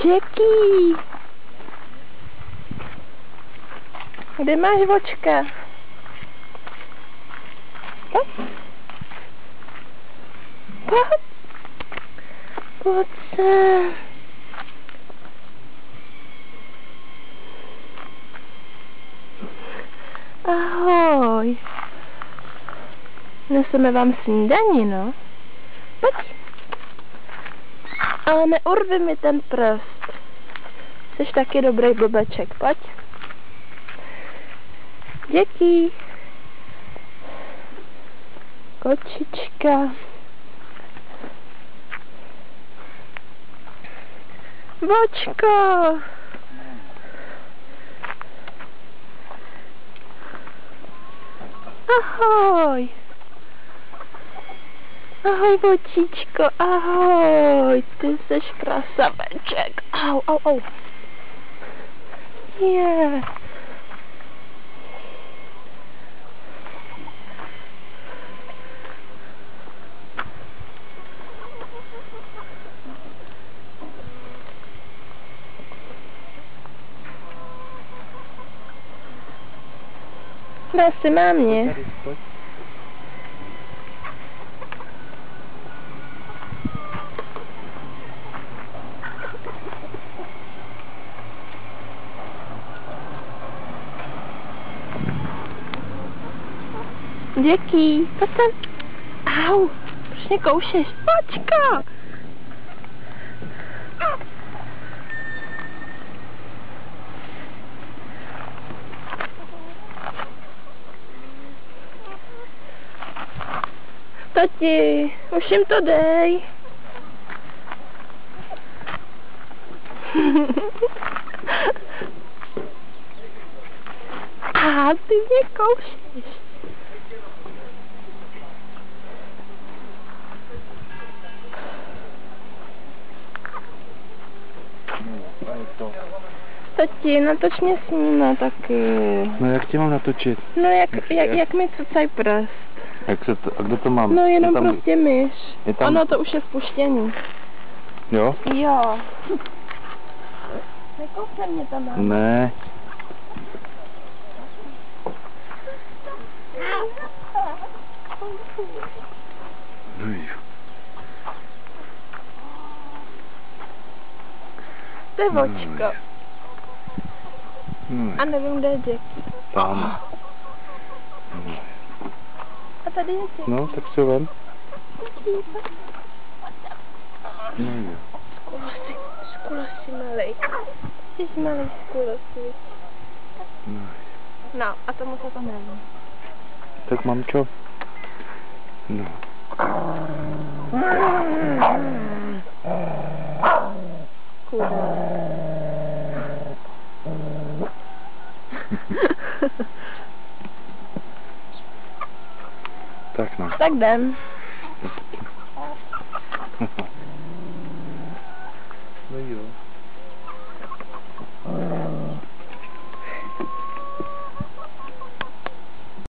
Jackie! Kde máš vočka? Pojď. Pojď. Pojď sem. Ahoj. Neseme vám snídaní, no. Pojď. Ale neurvi mi ten prst. Jsi taky dobrý blbeček, pojď. Děký. Kočička. Vočko. Ahoj. Ahoj, vočičko, ahoj. Ty seš krasaveček. Au, au, au. Yeah. Dá si mámě. Děký, pojď sem. Au, proč mě koušeš? Počko! Tati, už jim to dej. A ty mě koušeš. Tati, natoč mě s ním, no taky. No jak tě mám natočit? No jak mi cucaj prst. A kdo to mám? No jenom tam, prostě myš. tam... Ono to už je spuštěný. Jo? Jo. Nekousne mě to, máma. Ne. To je vočko. A nevím, kde je Jackie. Tam. A tady je Jackie. No, tak si ho vem. No jo. Skulosi malej. Jsi malý skulosi. No, a tomu se to neví. Tak mamčo. No. Tak no. Tak jdem.